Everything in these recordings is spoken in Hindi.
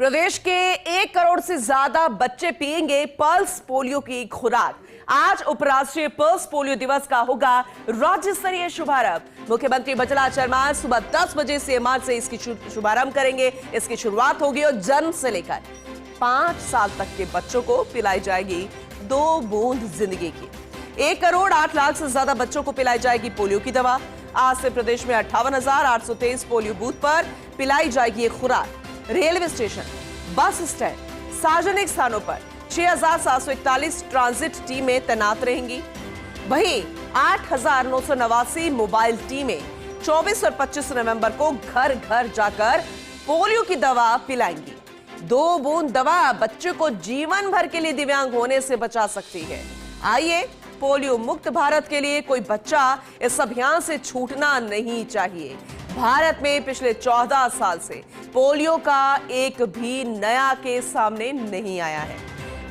प्रदेश के 1 करोड़ से ज्यादा बच्चे पिएंगे पल्स पोलियो की खुराक। आज उपराष्ट्रीय पल्स पोलियो दिवस का होगा राज्य स्तरीय शुभारंभ। मुख्यमंत्री बचलाल शर्मा सुबह 10 बजे सीएमआर से इसकी शुभारंभ करेंगे। इसकी शुरुआत होगी और जन्म से लेकर 5 साल तक के बच्चों को पिलाई जाएगी 2 बूंद जिंदगी की। 1 करोड़ 8 लाख से ज्यादा बच्चों को पिलाई जाएगी पोलियो की दवा। आज से प्रदेश में 58,823 पोलियो बूथ पर पिलाई जाएगी ये खुराक। रेलवे स्टेशन, बस स्टैंड, सार्वजनिक स्थानों पर 6,741 ट्रांजिट टीमें तैनात रहेंगी। वहीं 8,989 मोबाइल टीमें 24 और 25 नवंबर को घर घर जाकर पोलियो की दवा पिलाएंगी। 2 बूंद दवा बच्चे को जीवन भर के लिए दिव्यांग होने से बचा सकती है। आइए, पोलियो मुक्त भारत के लिए कोई बच्चा इस अभियान से छूटना नहीं चाहिए। भारत में पिछले 14 साल से पोलियो का एक भी नया केस सामने नहीं आया है।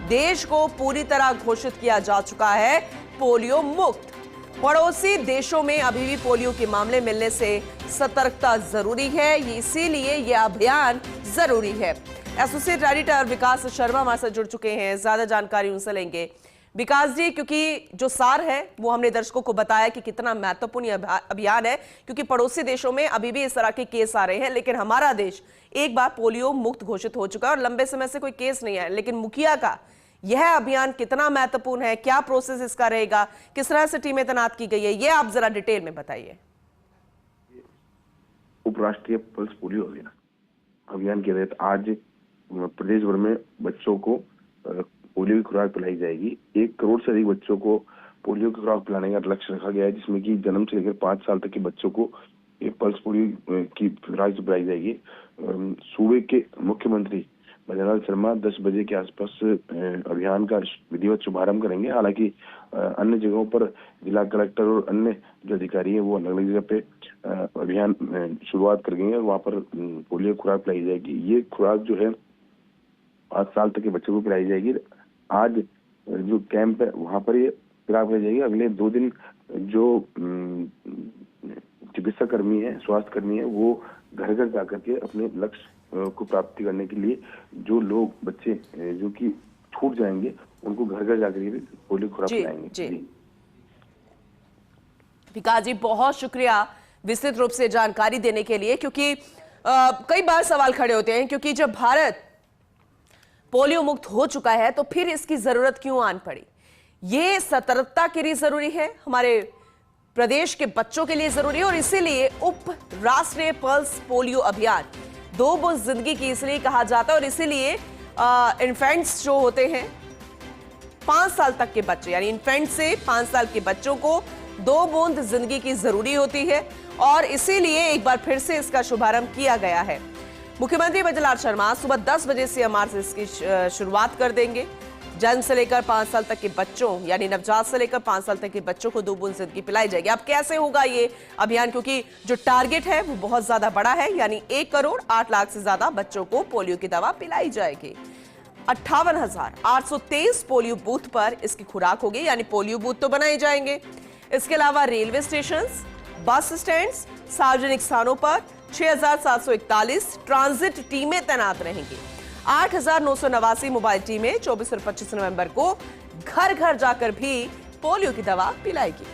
देश को पूरी तरह घोषित किया जा चुका है पोलियो मुक्त। पड़ोसी देशों में अभी भी पोलियो के मामले मिलने से सतर्कता जरूरी है, इसीलिए यह अभियान जरूरी है। एसोसिएट एडिटर विकास शर्मा हमारे साथ जुड़ चुके हैं, ज्यादा जानकारी उनसे लेंगे। विकास जी, क्योंकि जो सार है वो हमने दर्शकों को बताया कि कितना महत्वपूर्ण अभियान है, क्योंकि पड़ोसी देशों में अभी भी इस तरह के केस आ रहे हैं, लेकिन हमारा देश एक बार पोलियो मुक्त घोषित हो चुका है और लंबे समय से कोई केस नहीं है। लेकिन मुखिया का यह अभियान कितना महत्वपूर्ण है, क्या प्रोसेस इसका रहेगा, किस तरह से टीमें तैनात की गई है, ये आप जरा डिटेल में बताइए। उपराष्ट्रीय पल्स पोलियो अभियान के तहत आज प्रदेश भर में बच्चों को पोलियो की खुराक पिलाई जाएगी। 1 करोड़ से अधिक बच्चों को पोलियो की खुराक पिलाने का लक्ष्य रखा गया है, जिसमें कि जन्म से लेकर 5 साल तक के बच्चों को एक पल्स पोलियो की खुराक पिलाई जाएगी। सूबे के मुख्यमंत्री बचलाल शर्मा 10 बजे के आसपास अभियान का विधिवत शुभारंभ करेंगे। हालांकि अन्य जगहों पर जिला कलेक्टर और अन्य जो अधिकारी हैं वो अलग अलग जगह पे अभियान शुरुआत करेंगे और वहाँ पर पोलियो खुराक पिलाई जाएगी। ये खुराक जो है 5 साल तक के बच्चों को पिलाई जाएगी। आज जो कैंप है वहां पर ये खुराक पिलाई जाएगी। अगले 2 दिन जो चिकित्सा कर्मी है, स्वास्थ्य कर्मी है, वो घर घर जाकर के अपने लक्ष्य को प्राप्ति करने के लिए जो लोग बच्चे जो कि छूट जाएंगे उनको घर घर जाकर के पोलियो खुराक पिलाएंगे। विकास जी, बहुत शुक्रिया विस्तृत रूप से जानकारी देने के लिए, क्योंकि कई बार सवाल खड़े होते हैं, क्योंकि जब भारत पोलियो मुक्त हो चुका है तो फिर इसकी जरूरत क्यों आन पड़ी। ये सतर्कता के लिए जरूरी है, हमारे प्रदेश के बच्चों के लिए जरूरी है, और इसीलिए उप राष्ट्रीय पल्स पोलियो अभियान 2 बूंद जिंदगी की इसलिए कहा जाता है। और इसीलिए इन्फेंट्स जो होते हैं 5 साल तक के बच्चे, यानी इन्फेंट से 5 साल के बच्चों को 2 बूंद जिंदगी की जरूरी होती है, और इसीलिए एक बार फिर से इसका शुभारंभ किया गया है। मुख्यमंत्री बचलाल शर्मा सुबह 10 बजे सीएमआर से इसकी शुरुआत कर देंगे। जन्म से लेकर 5 साल तक के बच्चों, यानी नवजात से लेकर 5 साल तक के बच्चों को 2 बूंद जिंदगी पिलाई जाएगी। अब कैसे होगा ये अभियान, क्योंकि जो टारगेट है वो बहुत ज्यादा बड़ा है, यानी 1 करोड़ 8 लाख से ज्यादा बच्चों को पोलियो की दवा पिलाई जाएगी। 58,823 पोलियो बूथ पर इसकी खुराक होगी, यानी पोलियो बूथ तो बनाए जाएंगे। इसके अलावा रेलवे स्टेशन, बस स्टैंड, सार्वजनिक स्थानों पर 6,741 ट्रांजिट टीमें तैनात रहेंगी। 8,989 मोबाइल टीमें 24 और 25 नवंबर को घर घर जाकर भी पोलियो की दवा पिलाएगी।